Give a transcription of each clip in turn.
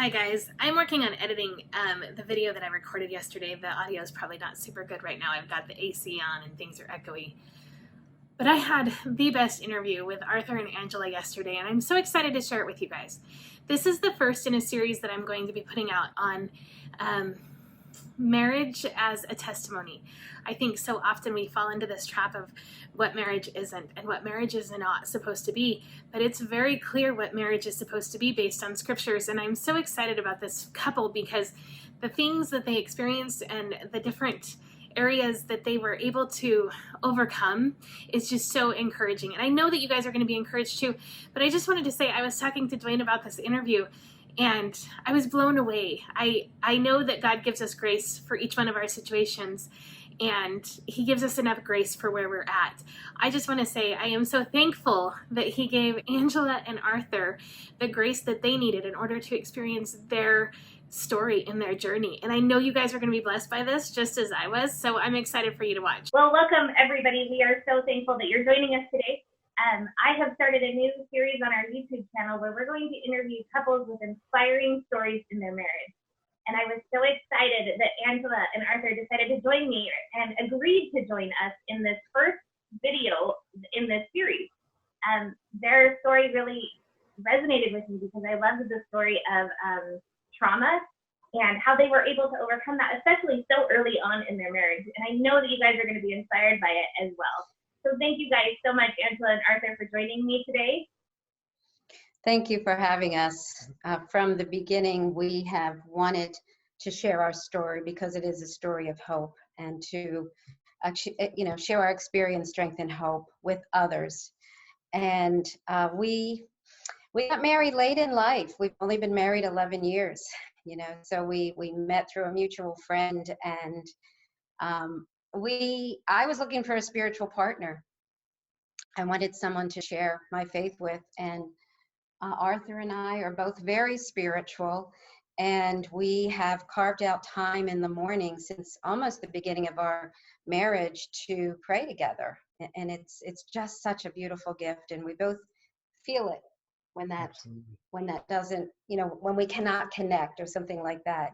Hi guys, I'm working on editing the video that I recorded yesterday. The audio is probably not super good right now. I've got the AC on and things are echoey. But I had the best interview with Arthur and Angela yesterday, and I'm so excited to share it with you guys. This is the first in a series that I'm going to be putting out on um, marriage as a testimony. I think so often we fall into this trap of what marriage isn't and what marriage is not supposed to be, but it's very clear what marriage is supposed to be based on scriptures. And I'm so excited about this couple because the things that they experienced and the different areas that they were able to overcome is just so encouraging. And I know that you guys are going to be encouraged too, but I just wanted to say I was talking to Dwayne about this interview and I was blown away. I know that God gives us grace for each one of our situations, and He gives us enough grace for where we're at. I just want to say I am so thankful that He gave Angela and Arthur the grace that they needed in order to experience their story and their journey. And I know you guys are going to be blessed by this just as I was, so I'm excited for you to watch. Well, welcome everybody. We are so thankful that you're joining us today. I have started a new series on our YouTube channel where we're going to interview couples with inspiring stories in their marriage. And I was so excited that Angela and Arthur decided to join me and agreed to join us in this first video in this series. Their story really resonated with me because I loved the story of trauma and how they were able to overcome that, especially so early on in their marriage. And I know that you guys are going to be inspired by it as well. So thank you guys so much, Angela and Arthur, for joining me today. Thank you for having us. From the beginning, we have wanted to share our story because it is a story of hope, and to actually, share our experience, strength, and hope with others. And we got married late in life. We've only been married 11 years, so we met through a mutual friend, and I was looking for a spiritual partner. I wanted someone to share my faith with, and Arthur and I are both very spiritual, and we have carved out time in the morning since almost the beginning of our marriage to pray together. And it's just such a beautiful gift, and we both feel it when that doesn't, when we cannot connect or something like that,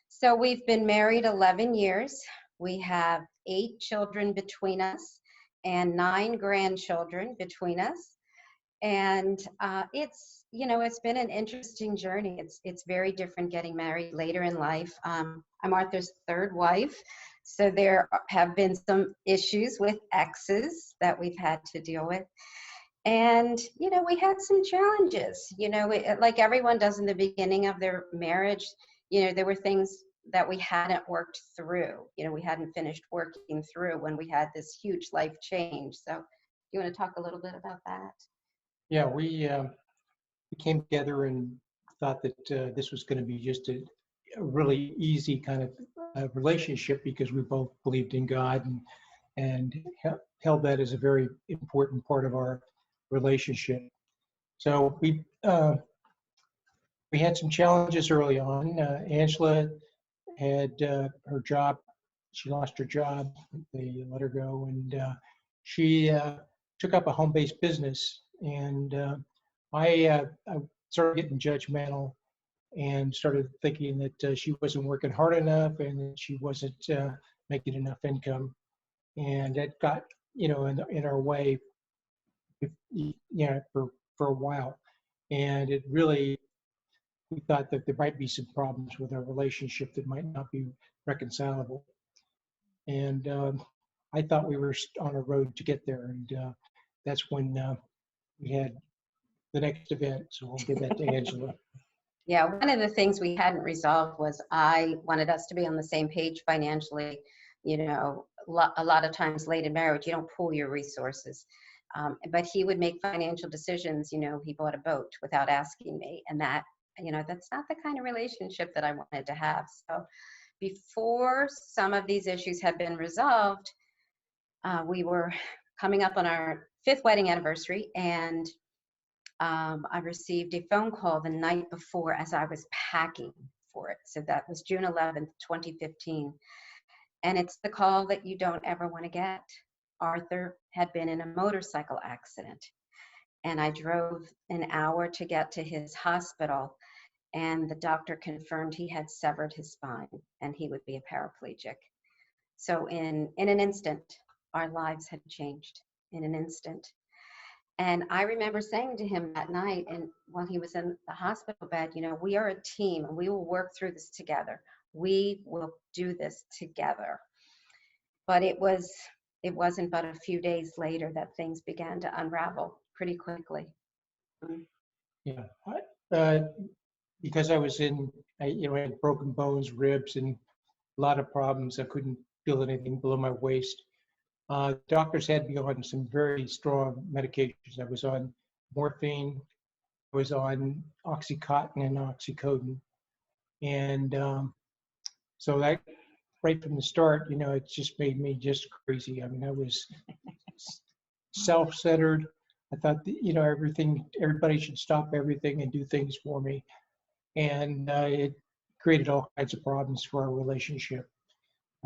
So we've been married 11 years. We have 8 children between us and 9 grandchildren between us. And it's been an interesting journey. It's very different getting married later in life. I'm Arthur's third wife, so there have been some issues with exes that we've had to deal with. And, we had some challenges, like everyone does in the beginning of their marriage. There were things that we hadn't worked through, we hadn't finished working through when we had this huge life change. So you want to talk a little bit about that? Yeah, we came together and thought that this was going to be just a really easy kind of relationship because we both believed in God and held that as a very important part of our relationship. So we had some challenges early on. Angela had her job. She lost her job. They let her go, and she took up a home-based business. And I started getting judgmental and started thinking that she wasn't working hard enough and that she wasn't making enough income. And that got, in our way, for a while. And it really, we thought that there might be some problems with our relationship that might not be reconcilable. And I thought we were on a road to get there. And that's when we had the next event. So we'll give that to Angela. Yeah, one of the things we hadn't resolved was I wanted us to be on the same page financially. A lot of times late in marriage, you don't pool your resources. But he would make financial decisions. He bought a boat without asking me. And that, that's not the kind of relationship that I wanted to have. So before some of these issues had been resolved, we were coming up on our 5th wedding anniversary, and I received a phone call the night before as I was packing for it. So that was June 11th, 2015. And it's the call that you don't ever want to get. Arthur had been in a motorcycle accident, and I drove an hour to get to his hospital. and the doctor confirmed he had severed his spine and he would be a paraplegic. So in an instant, our lives had changed in an instant. And I remember saying to him that night, and while he was in the hospital bed, we are a team and we will work through this together. We will do this together. But it wasn't but a few days later that things began to unravel pretty quickly. Yeah. Because I was I had broken bones, ribs, and a lot of problems. I couldn't feel anything below my waist. Doctors had me on some very strong medications. I was on morphine, I was on Oxycontin and Oxycodone. And so that right from the start, it just made me just crazy. I mean, I was self-centered. I thought that, everybody should stop everything and do things for me. And it created all kinds of problems for our relationship.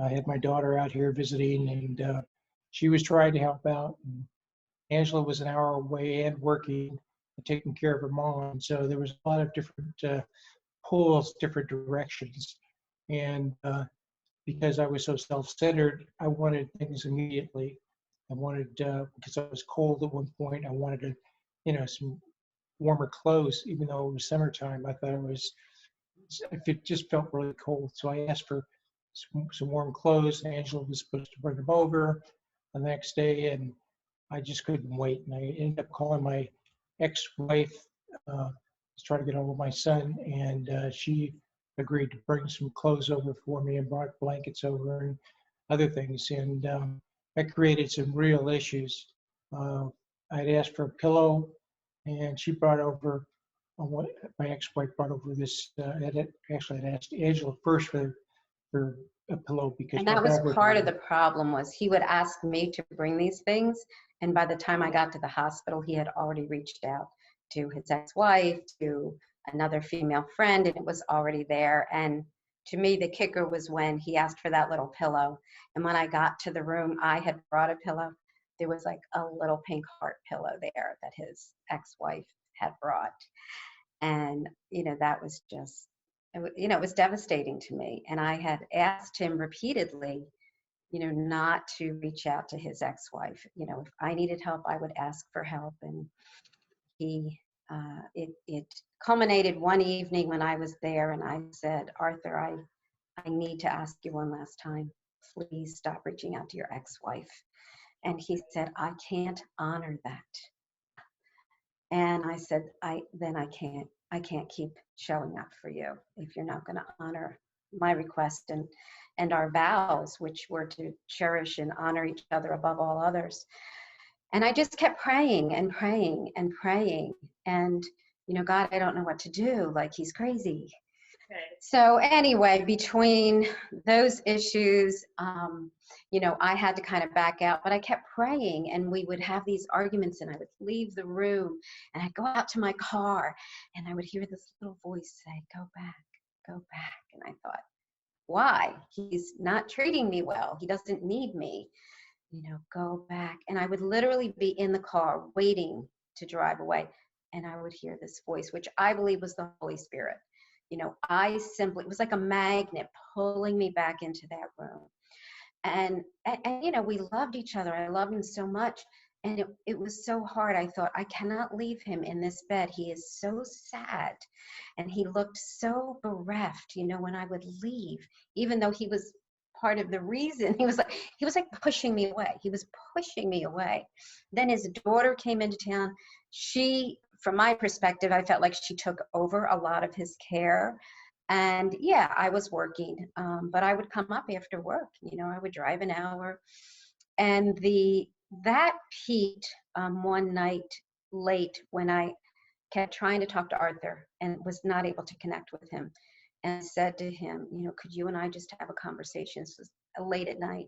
I had my daughter out here visiting, and she was trying to help out. And Angela was an hour away and working and taking care of her mom. So there was a lot of different pulls, different directions. And because I was so self-centered, I wanted things immediately. I wanted, because I was cold at one point, I wanted some warmer clothes, even though it was summertime. I thought it just felt really cold. So I asked for some warm clothes, and Angela was supposed to bring them over the next day, and I just couldn't wait. And I ended up calling my ex-wife, to try to get hold of my son, and she agreed to bring some clothes over for me and brought blankets over and other things. And that created some real issues. I'd asked for a pillow, and she brought over my ex-wife brought over this. Actually, I'd asked Angela first for a pillow because And that was part of the problem. Was he would ask me to bring these things, and by the time I got to the hospital, he had already reached out to his ex-wife, to another female friend, and it was already there. And to me, the kicker was when he asked for that little pillow. And when I got to the room, I had brought a pillow. There was like a little pink heart pillow there that his ex-wife had brought. And, that was just, it was devastating to me. And I had asked him repeatedly, not to reach out to his ex-wife. If I needed help, I would ask for help. And it culminated one evening when I was there, and I said, Arthur, I need to ask you one last time. Please stop reaching out to your ex-wife. And he said, I can't honor that. And I said, I can't keep showing up for you if you're not going to honor my request and our vows, which were to cherish and honor each other above all others. And I just kept praying and praying and praying. And, God, I don't know what to do. Like, he's crazy. Okay. So anyway, between those issues, I had to kind of back out, but I kept praying, and we would have these arguments, and I would leave the room, and I'd go out to my car, and I would hear this little voice say, go back, go back. And I thought, why? He's not treating me well. He doesn't need me. Go back. And I would literally be in the car waiting to drive away. And I would hear this voice, which I believe was the Holy Spirit. It was like a magnet pulling me back into that room. And we loved each other. I loved him so much. And it was so hard. I thought, I cannot leave him in this bed. He is so sad. And he looked so bereft, when I would leave, even though he was part of the reason. He was like pushing me away. He was pushing me away. Then his daughter came into town. She, from my perspective, I felt like she took over a lot of his care. And yeah, I was working, but I would come up after work. I would drive an hour. And that peaked one night late when I kept trying to talk to Arthur and was not able to connect with him. And said to him, could you and I just have a conversation? This was late at night.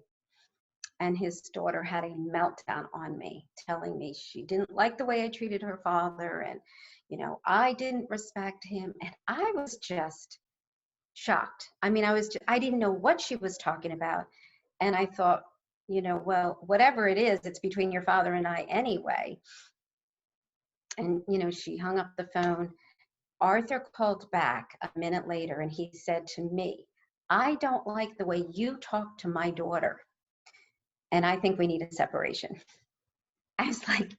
And his daughter had a meltdown on me, telling me she didn't like the way I treated her father. And, I didn't respect him. And I was just shocked. I mean, I didn't know what she was talking about. And I thought, well, whatever it is, it's between your father and I anyway. And, she hung up the phone. Arthur called back a minute later and he said to me, I don't like the way you talk to my daughter, and I think we need a separation. I was like,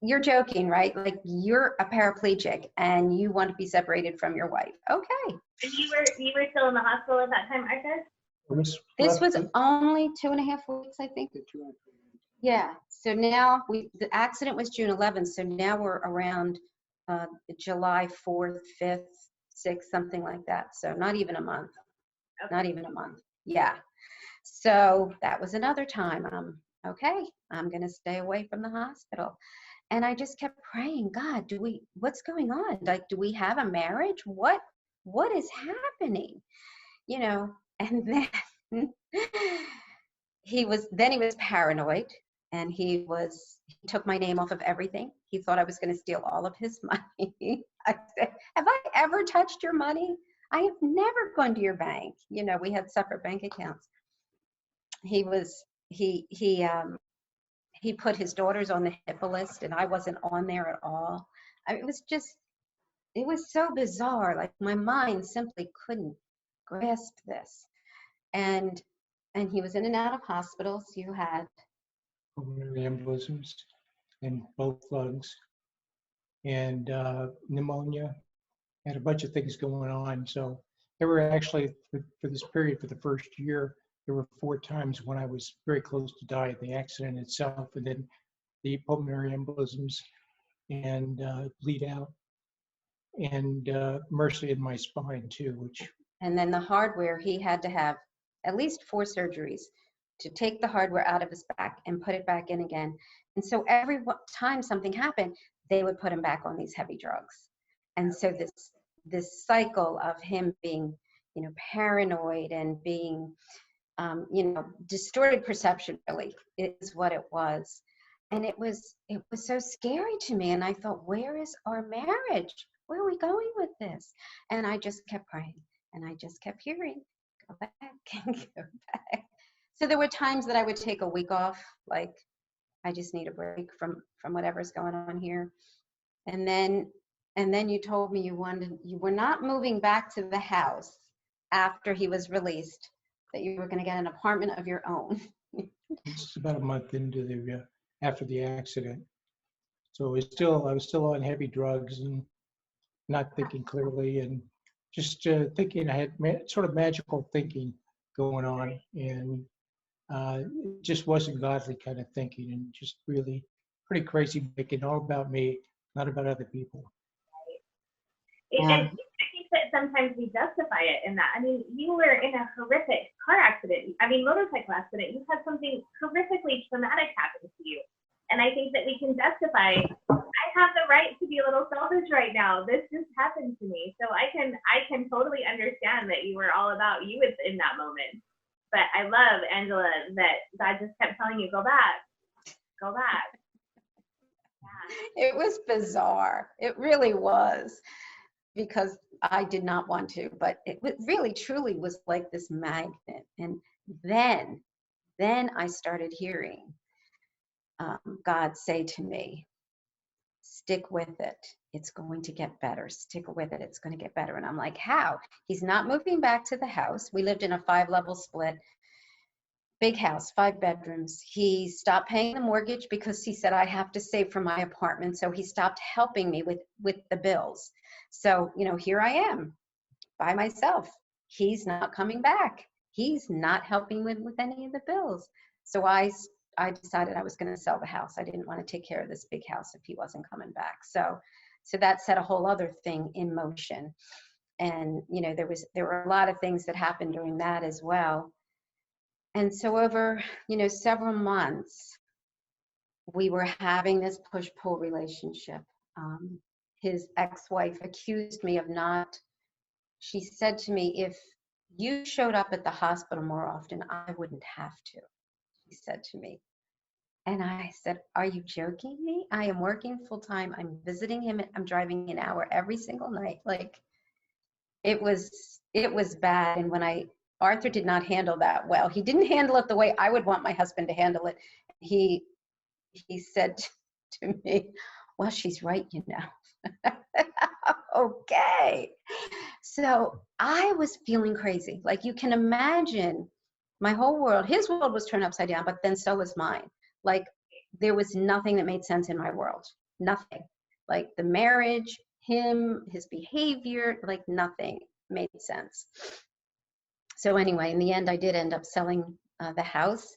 you're joking, right? Like, you're a paraplegic and you want to be separated from your wife. Okay. And you were still in the hospital at that time, Arthur? This was only 2.5 weeks, I think. Yeah. So now the accident was June 11th. So now we're around July 4th, 5th, 6th, something like that. So not even a month. Okay. Not even a month. Yeah. So that was another time. Okay, I'm going to stay away from the hospital. And I just kept praying, God, what's going on? Like, do we have a marriage? What is happening? You know, and then he was paranoid, and he took my name off of everything. He thought I was going to steal all of his money. I said, have I ever touched your money? I have never gone to your bank. You know, we had separate bank accounts. He put his daughters on the HIPAA list, and I wasn't on there at all. I mean, it was so bizarre. Like, my mind simply couldn't grasp this. And he was in and out of hospitals. You had pulmonary embolisms in both lungs, and pneumonia, had a bunch of things going on. So there were actually, for this period, for the first year, there were 4 times when I was very close to die. The accident itself, and then the pulmonary embolisms, and bleed out, and MRSA in my spine too, and then the hardware, he had to have at least 4 surgeries to take the hardware out of his back and put it back in again. And so every time something happened, they would put him back on these heavy drugs. And so this cycle of him being, you know, paranoid and being, you know, distorted perception really is what it was. And it was so scary to me. And I thought, where is our marriage? Where are we going with this? And I just kept praying, and I just kept hearing, go back and go back. So there were times that I would take a week off, like, I just need a break from whatever's going on here. And then you told me you were not moving back to the house after he was released, that you were going to get an apartment of your own. It's about a month into after the accident. So I was still on heavy drugs and not thinking clearly, and just thinking I had sort of magical thinking going on, and it just wasn't godly kind of thinking, and just really pretty crazy, thinking all about me, not about other people. And I think that sometimes we justify it in that. I mean, you were in a horrific car accident. I mean, motorcycle accident. You had something horrifically traumatic happen to you. And I think that we can justify, I have the right to be a little selfish right now. This just happened to me. So I can totally understand that you were all about you in that moment. But I love, Angela, that God just kept telling you, go back. Go back. Yeah. It was bizarre. It really was, because I did not want to, but it really truly was like this magnet. And then I started hearing God say to me, stick with it. It's going to get better. Stick with it. It's going to get better. And I'm like, how? He's not moving back to the house. We lived in a 5-level split, big house, 5 bedrooms. He stopped paying the mortgage because he said, I have to save for my apartment. So he stopped helping me with the bills. So, you know, here I am by myself. He's not coming back. He's not helping with any of the bills. So I decided I was going to sell the house. I didn't want to take care of this big house if he wasn't coming back. So that set a whole other thing in motion. And, you know, there were a lot of things that happened during that as well. And so over, you know, several months, we were having this push-pull relationship. His ex-wife accused me of not, she said to me, if you showed up at the hospital more often, I wouldn't have to, she said to me. And I said, are you joking me? I am working full-time. I'm visiting him. I'm driving an hour every single night. Like, it was bad. And when Arthur did not handle that well. He didn't handle it the way I would want my husband to handle it. He said to me, well, she's right, you know. Okay. So I was feeling crazy. Like you can imagine my whole world, his world was turned upside down, but then so was mine. Like there was nothing that made sense in my world. Nothing. Like the marriage, him, his behavior, like nothing made sense. So anyway, in the end, I did end up selling the house.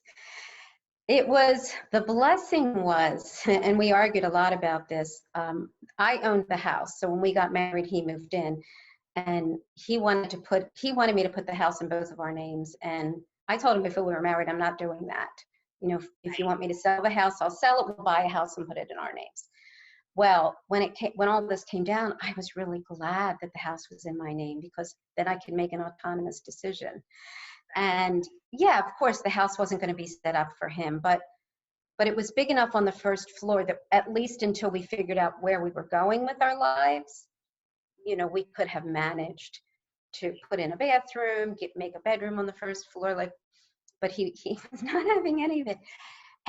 It was, the blessing was, and we argued a lot about this. I owned the house. So when we got married, he moved in and he wanted me to put the house in both of our names. And I told him before we were married, I'm not doing that. You know, if you want me to sell the house, I'll sell it, we'll buy a house and put it in our names. Well, when all this came down, I was really glad that the house was in my name because then I could make an autonomous decision. And yeah, of course, the house wasn't going to be set up for him, but it was big enough on the first floor that at least until we figured out where we were going with our lives, you know, we could have managed to put in a bathroom, make a bedroom on the first floor, like, but he was not having any of it.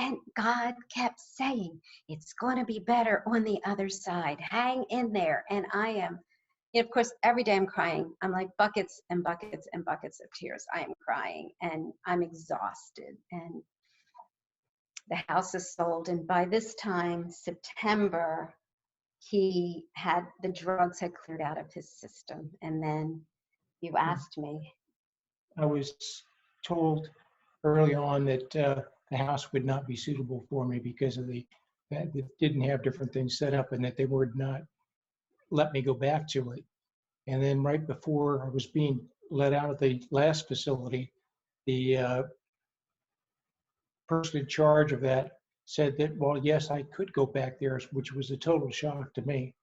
And God kept saying, it's going to be better on the other side. Hang in there. And I am, of course, every day I'm crying. I'm like buckets and buckets and buckets of tears. I am crying and I'm exhausted. And the house is sold. And by this time, September, the drugs had cleared out of his system. And then you asked me. I was told early on that the house would not be suitable for me because of that it didn't have different things set up and that they would not let me go back to it. And then right before I was being let out of the last facility, the person in charge of that said that, well, yes, I could go back there, which was a total shock to me.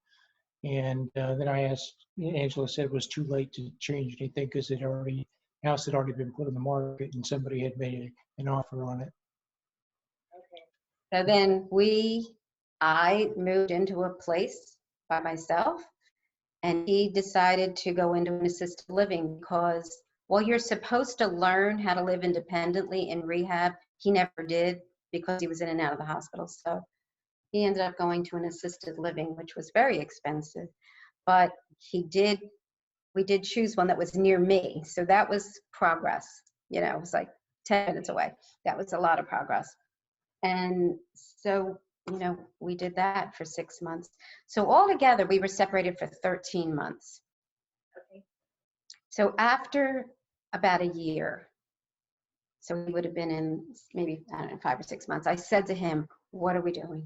And then I asked, Angela said it was too late to change anything because house had already been put on the market and somebody had made an offer on it. So then I moved into a place by myself, and he decided to go into an assisted living because, well, you're supposed to learn how to live independently in rehab. He never did because he was in and out of the hospital. So he ended up going to an assisted living, which was very expensive, but we did choose one that was near me. So that was progress. You know, it was like 10 minutes away. That was a lot of progress. And so, you know, we did that for 6 months. So altogether, we were separated for 13 months. Okay. So after about a year, so we would have been in maybe, I don't know, 5 or 6 months, I said to him, what are we doing?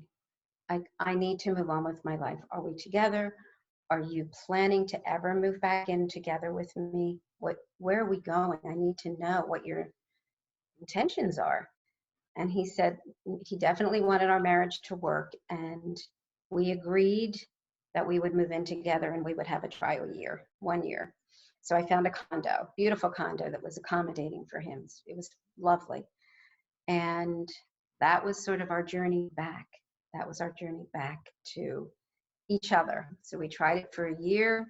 I need to move on with my life. Are we together? Are you planning to ever move back in together with me? Where are we going? I need to know what your intentions are. And he said he definitely wanted our marriage to work. And we agreed that we would move in together and we would have a trial year, 1 year. So I found a condo, beautiful condo that was accommodating for him. It was lovely. And that was sort of our journey back. That was our journey back to each other. So we tried it for a year,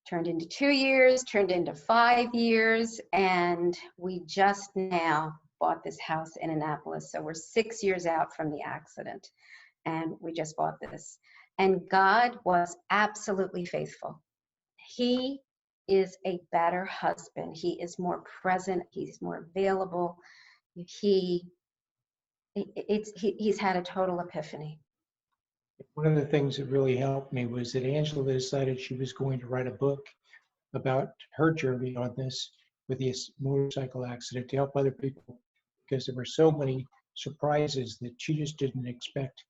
turned into 2 years, turned into 5 years, and we just now bought this house in Annapolis. So we're 6 years out from the accident, and we just bought this. And God was absolutely faithful. He is a better husband. He is more present. He's more available. He's had a total epiphany. One of the things that really helped me was that Angela decided she was going to write a book about her journey on this with this motorcycle accident to help other people because there were so many surprises that she just didn't expect.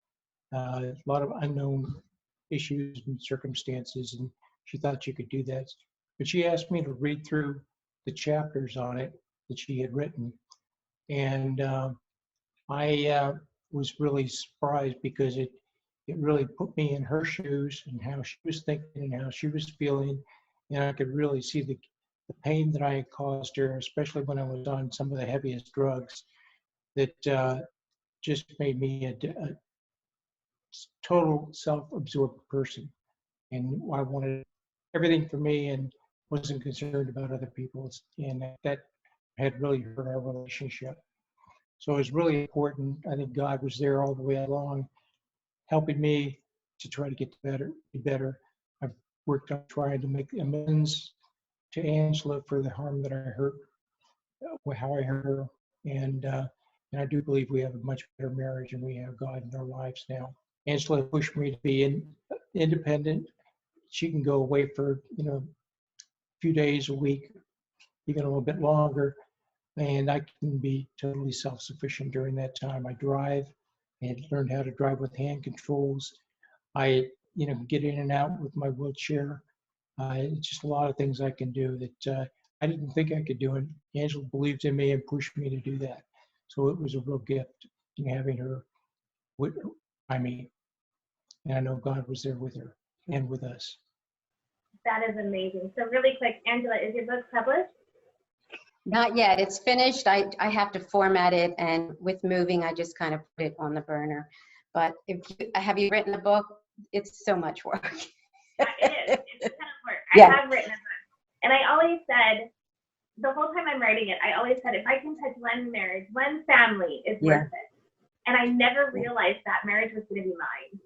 A lot of unknown issues and circumstances, and she thought she could do that. But she asked me to read through the chapters on it that she had written, and I was really surprised because it really put me in her shoes and how she was thinking and how she was feeling, and I could really see the pain that I had caused her, especially when I was on some of the heaviest drugs, that just made me a total self-absorbed person. And I wanted everything for me and wasn't concerned about other people's, and that had really hurt our relationship. So it was really important. I think God was there all the way along, helping me to try to get better, be better. I've worked on trying to make amends to Angela for the harm that I hurt, how I hurt her. And I do believe we have a much better marriage and we have God in our lives now. Angela pushed me to be independent. She can go away for, a few days, a week, even a little bit longer. And I can be totally self-sufficient during that time. I drive and learned how to drive with hand controls. I, get in and out with my wheelchair. Just a lot of things I can do that I didn't think I could do. And Angela believed in me and pushed me to do that. So it was a real gift having her by me. And I know God was there with her and with us. That is amazing. So really quick, Angela, is your book published? Not yet. It's finished. I have to format it, and with moving, I just kind of put it on the burner. But have you written a book? It's so much work. Yeah, it is. It's a ton of work. Yeah. I have written a book. And I always said, the whole time I'm writing it, I always said, if I can touch one marriage, one family, it's worth it. And I never realized that marriage was going to be mine.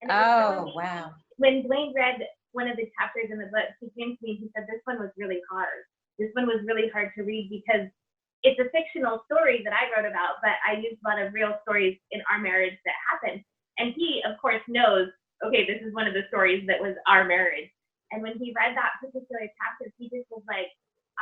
And it was so wow. When Dwayne read one of the chapters in the book, he came to me and he said, this one was really hard. This one was really hard to read because it's a fictional story that I wrote about, but I used a lot of real stories in our marriage that happened. And he, of course, knows, okay, this is one of the stories that was our marriage. And when he read that particular chapter, he just was like,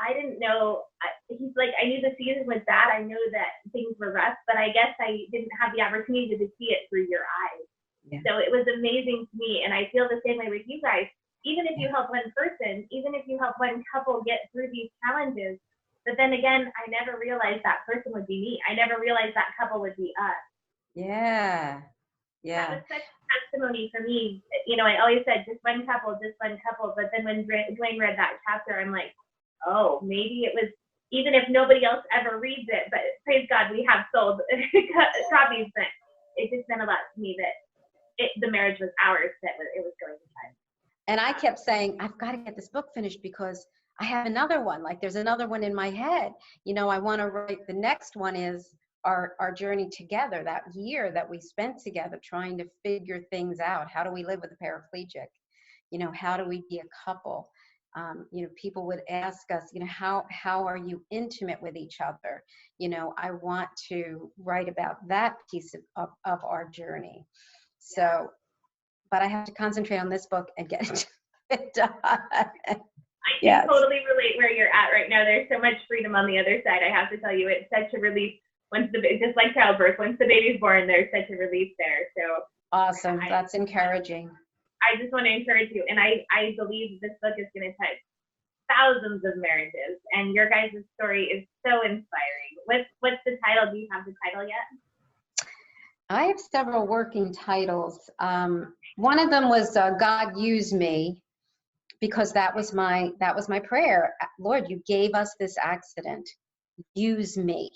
I didn't know. He's like, I knew the season was bad. I knew that things were rough, but I guess I didn't have the opportunity to see it through your eyes. Yeah. So it was amazing to me. And I feel the same way with you guys. Even if you help one person, even if you help one couple get through these challenges, but then again, I never realized that person would be me. I never realized that couple would be us. Yeah. Yeah. That was such a testimony for me. I always said just one couple. But then when Dwayne read that chapter, I'm like, oh, maybe it was, even if nobody else ever reads it, but praise God, we have sold copies, but it just meant a lot to me that the marriage was ours, that it was going to time. And I kept saying, I've got to get this book finished because I have another one. Like there's another one in my head. I want to write, the next one is our journey together, that year that we spent together trying to figure things out. How do we live with a paraplegic? How do we be a couple? People would ask us, how are you intimate with each other? I want to write about that piece of our journey. So, but I have to concentrate on this book and get it done. I can totally relate where you're at right now. There's so much freedom on the other side. I have to tell you, it's such a relief just like childbirth, once the baby's born, there's such a relief there. So awesome. That's encouraging. I just want to encourage you. And I believe this book is going to touch thousands of marriages. And your guys' story is so inspiring. What's the title? Do you have the title yet? I have several working titles. One of them was God Use Me, because that was my prayer. Lord, you gave us this accident. Use me.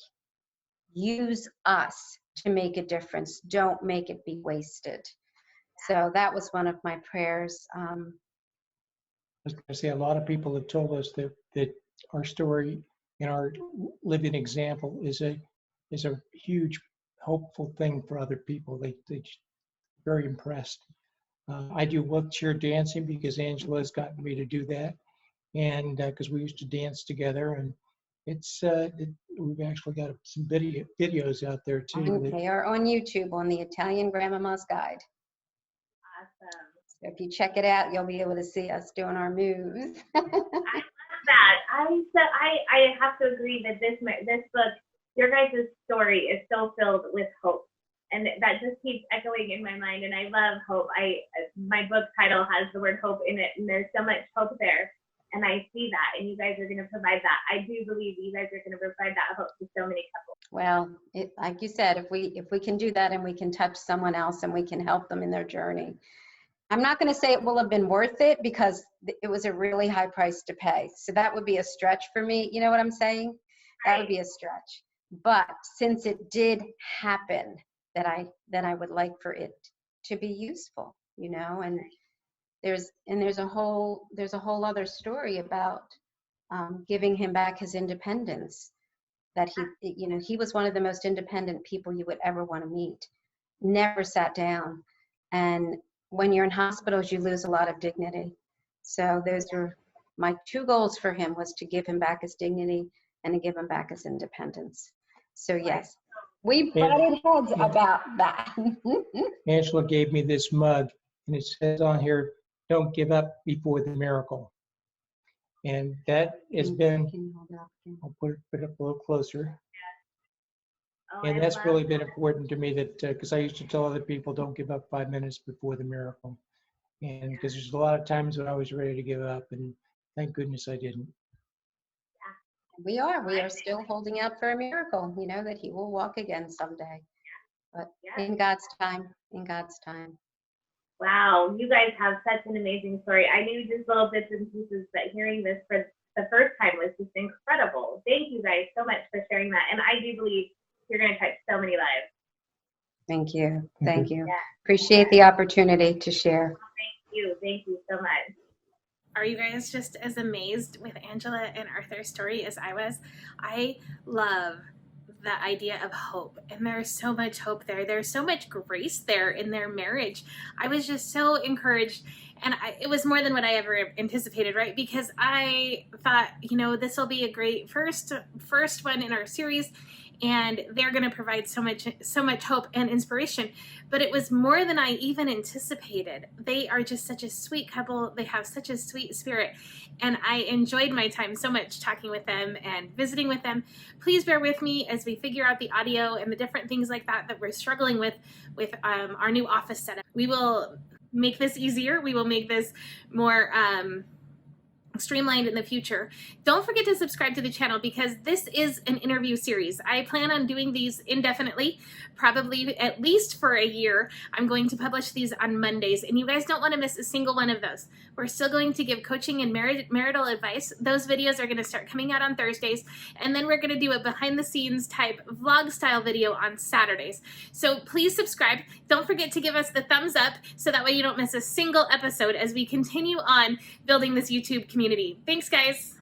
Use us to make a difference. Don't make it be wasted. So that was one of my prayers. I was going to say, a lot of people have told us that our story and our living example is a huge hopeful thing for other people. They're very impressed. I do wheelchair dancing because Angela's gotten me to do that, and because we used to dance together, and we've actually got some videos out there too. They are on YouTube on the Italian Grandmama's Guide. Awesome. So if you check it out, you'll be able to see us doing our moves. I love that. I have to agree that this book, your guys' story, is so filled with hope. And that just keeps echoing in my mind. And I love hope. My book title has the word hope in it, and there's so much hope there. And I see that, and you guys are going to provide that. I do believe you guys are going to provide that hope to so many couples. Well, like you said, if we can do that and we can touch someone else and we can help them in their journey. I'm not going to say it will have been worth it because it was a really high price to pay. So that would be a stretch for me. You know what I'm saying? That would be a stretch. But since it did happen, that I would like for it to be useful, and there's a whole other story about giving him back his independence, that he was one of the most independent people you would ever want to meet, never sat down. And when you're in hospitals, you lose a lot of dignity. So those were my two goals for him, was to give him back his dignity and to give him back his independence. So yes, we Yeah. butted heads Yeah. about that. Angela gave me this mug, and it says on here, "Don't give up before the miracle." And that has been, Can you hold it up again? I'll put it up a little closer. Oh, And I that's love really that. been important to me, that, because I used to tell other people, don't give up 5 minutes before the miracle. And because there's a lot of times when I was ready to give up, and thank goodness I didn't. We are still holding out for a miracle, you know, that he will walk again someday. But Yeah. in God's time, in God's time. Wow, you guys have such an amazing story. I knew just little bits and pieces, but hearing this for the first time was just incredible. Thank you guys so much for sharing that. And I do believe you're going to touch so many lives. Thank you. Thank Thank you. Yeah. Appreciate the opportunity to share. Thank you so much. Are you guys just as amazed with Angela and Arthur's story as I was? I love the idea of hope, and there's so much hope there. There's so much grace there in their marriage. I was just so encouraged, and it was more than what I ever anticipated, right? Because I thought, you know, this will be a great first one in our series, and they're going to provide so much hope and inspiration. But it was more than I even anticipated. They are just such a sweet couple. They have such a sweet spirit, and I enjoyed my time so much talking with them and visiting with them. Please bear with me as we figure out the audio and the different things like that we're struggling with our new office setup. We will make this easier. We will make this more streamlined in the future. Don't forget to subscribe to the channel, because this is an interview series. I plan on doing these indefinitely, probably at least for a year. I'm going to publish these on Mondays, and you guys don't want to miss a single one of those. We're still going to give coaching and marital advice. Those videos are going to start coming out on Thursdays, and then we're going to do a behind the scenes type vlog style video on Saturdays. So please subscribe. Don't forget to give us the thumbs up, so that way you don't miss a single episode as we continue on building this YouTube community. Thanks, guys.